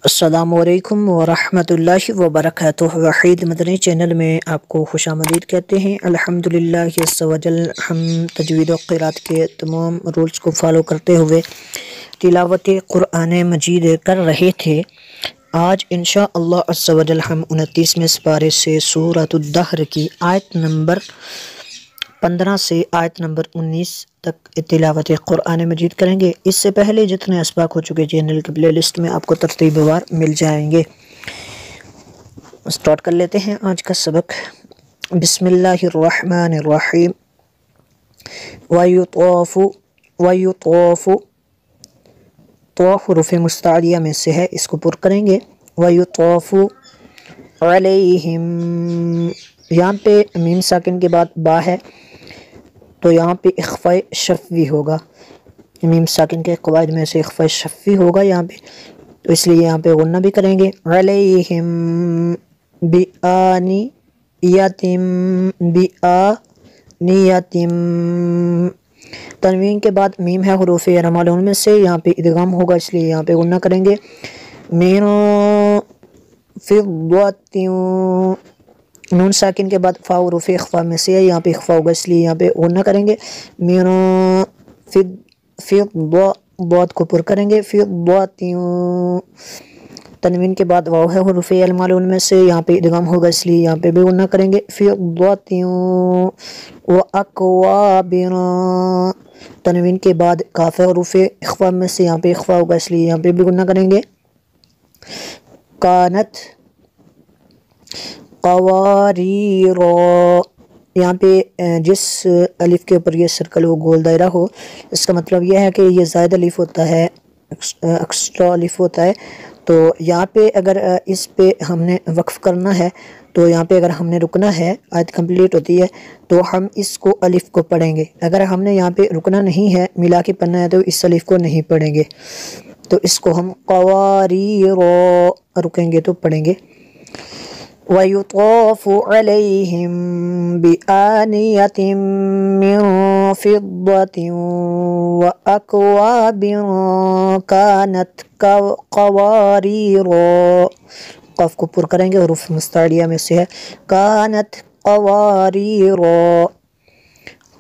السلام علیکم ورحمۃ اللہ وبرکاتہ۔ وحید مدنی چینل میں آپ کو خوش آمدید کہتے ہیں۔ الحمدللہ عزوجل ہم تجویدوقرآت کے تمام رولز کو فالو کرتے ہوئے تلاوت قرآن مجید کر رہے تھے۔ آج انشاءاللہ عزوجل ہم 29ویں سپارے سے سورۃ الدھر کی آیت نمبر 15 سے آیت نمبر 19 تک تلاوت قرآن مجید کریں گے۔ اس سے پہلے جتنے اسباق ہو چکے چینل کی پلے لسٹ میں آپ کو ترتیب وار مل جائیں گے۔ سٹارٹ کر لیتے ہیں آج کا سبق۔ بسم اللہ الرحمن الرحیم۔ وَيُطَافُ طاف حروف مستعلیہ میں سے ہے، اس کو پر کریں گے۔ وَيُطَافُ عَلَيْهِمْ، یہاں پہ میم ساکن کے بعد با ہے تو یہاں پہ اخفاء شفوی ہوگا۔ میم ساکن کے قواعد میں سے اخفاء شفوی ہوگا یہاں پہ، تو اس لیے یہاں پہ غنہ بھی کریں گے۔ علیہم بِآنِیَتٍ، تنوین کے بعد میم ہے حروف رمال، ان میں سے یہاں پہ ادغام ہوگا، اس لیے یہاں پہ غنہ کریں گے۔ من فضة، نون ساکن کے بعد فا حروف اخفاء میں سے ہے، یہاں پہ اخفاء ہوگا، اس لیے یہاں پہ غنہ کریں گے۔ من فضة، ضاد کو پر کریں گے۔ فضة، تنوین کے بعد واو ہے حروف المال، ان میں سے یہاں پہ ادغام ہوگا، اس لیے یہاں پہ بھی غنہ کریں گے۔ فضة وأكواب، تنوین کے بعد کاف ہے حروف اخفاء میں سے، یہاں پہ اخفاء ہوگا، اس لیے یہاں پہ بھی غنہ کریں گے۔ کانت قواریر، یہاں پہ جس الف کے اوپر یہ سرکل ہو، گول دائرہ ہو، اس کا مطلب یہ ہے کہ یہ زائد الف ہوتا ہے، ایکسٹرا الف ہوتا ہے، تو یہاں پہ اگر اس پہ ہم نے وقف کرنا ہے تو یہاں پہ اگر ہم نے رکنا ہے، آیت کمپلیٹ ہوتی ہے تو ہم اس کو الف کو پڑھیں گے۔ اگر ہم نے یہاں پہ رکنا نہیں ہے، ملا کے پڑھنا ہے، تو اس الف کو نہیں پڑھیں گے، تو اس کو ہم قواریر رکیں گے تو پڑھیں گے۔ وَيُطَافُ عَلَيْهِمْ بِآنِيَةٍ مِّن فِضَّةٍ وَأَكْوَابٍ كَانَتْ قَوَارِيرَ، قاف کو پر کریں گے، حروف مستعلیہ میں سے ہے۔ كَانَتْ قَوَارِيرَ،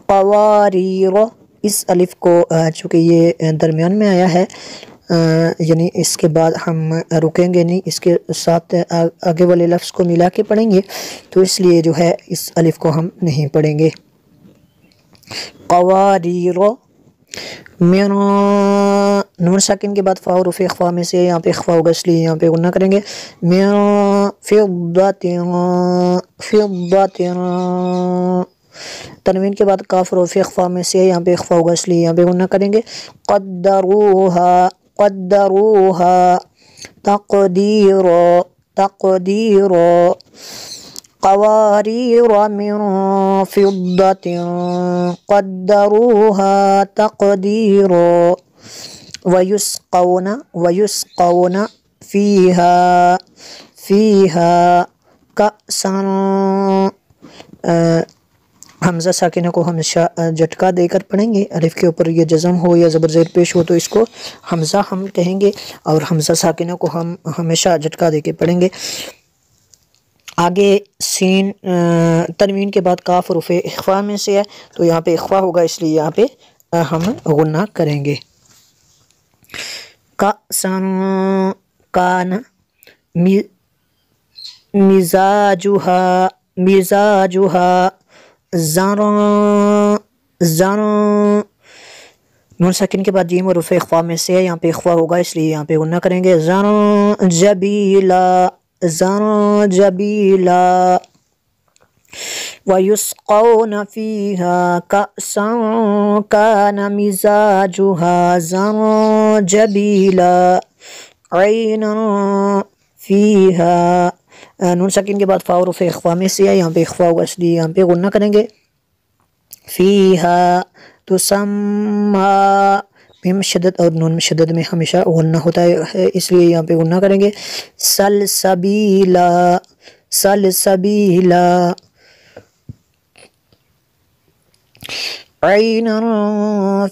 قواریر، اس الف کو چونکہ یہ درمیان میں آیا ہے، یعنی اس کے بعد ہم رکیں گے نہیں، اس کے ساتھ آگے والے لفظ کو ملا کے پڑھیں گے، تو اس لیے جو ہے اس الف کو ہم نہیں پڑھیں گے۔ قواریر، من، نون ساکن کے بعد فا حروف اخفاء میں سے، یہاں پہ اخفاء ہوگا، اس لیے یہاں پہ غنہ کریں گے۔ من فضة، تنوین کے بعد کاف حروف اخفاء میں سے، یہاں پہ اخفاء ہوگا، اس لیے یہاں پہ غنہ کریں گے۔ قدروها تقدیرا، قواریر من فضة قدروها تقدیرا، ویسقون فیہا کأسا، حمزہ ساکنہ کو ہمیشہ جھٹکا دے کر پڑھیں گے، الف کے اوپر یہ جزم ہو یا زبر زیر پیش ہو تو اس کو حمزہ ہم کہیں گے، اور حمزہ ساکنہ کو ہم ہمیشہ جھٹکا دے کے پڑھیں گے۔ آگے سین، تنوین کے بعد کاف حروف اخفاء میں سے ہے تو یہاں پہ اخفاء ہوگا، اس لیے یہاں پہ ہم غنہ کریں گے۔ کأساً کان مزاجها زرا، نون ساکن کے بعد جیم حروف اخفاء میں سے ہے، یہاں پہ اخفاء ہوگا، اس لیے یہاں پہ غنہ کریں گے۔ زرنجبیلا، وَيُسْقَوْنَ فِيهَا كَأْسًا كَانَ مِزَاجُهَا زَرْجَبِيلًا عَيْنًا فِيهَا، نون ساکن کے بعد فا حروف اخفاء میں سے ہے، یہاں پہ اخفاء ہوگا، اس لیے یہاں پہ غنہ کریں گے۔ فِيهَا تُسَمَّى، میم شدت اور نون شدت میں ہمیشہ غنہ ہوتا ہے، اس لیے یہاں پہ غنہ کریں گے۔ سلسبیلا، عینا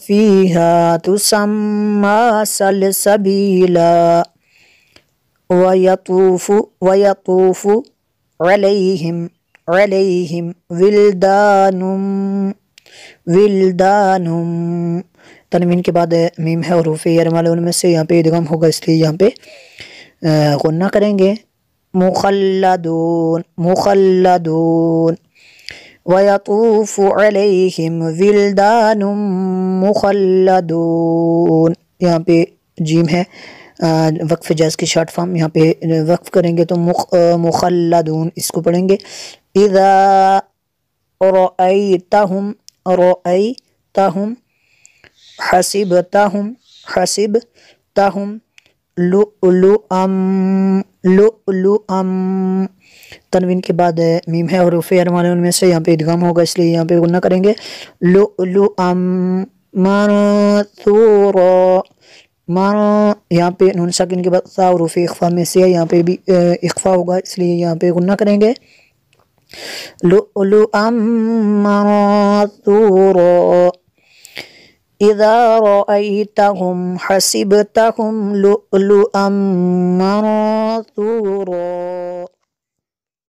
فیہا تسمی سلسبیلا، وَيَطُوفُ عَلَيْهِمْ وِلْدَانٌ تنوین کے بعد میم ہے حروف یرمال ان میں سے یہاں پہ ادغام ہوگا، اس لیے یہاں پہ غنہ کریں گے. مخلدون وَيَطُوفُ عَلَيْهِمْ وِلْدَانٌ مُخَلَّدُونَ. یہاں پہ جیم ہے وقف جاز کی شارٹ فارم، یہاں پہ وقف کریں گے تو مخلدون اس کو پڑھیں گے. اذا رأیتہم حسبتہم لؤلؤا تنوین کے بعد میم ہے حروف یرمال ان میں سے یہاں پہ ادغام ہوگا، اس لیے یہاں پہ غنہ کریں گے. لؤلؤا منثورا یہاں پہ نون ساکن کے بعد تا حروف اخفا میں سے ہے، یہاں پہ بھی اخفا ہوگا، اس لیے یہاں پہ غنہ کریں گے. لؤلؤا منثورا اذا رأیتہم حسبتہم لؤلؤا منثورا.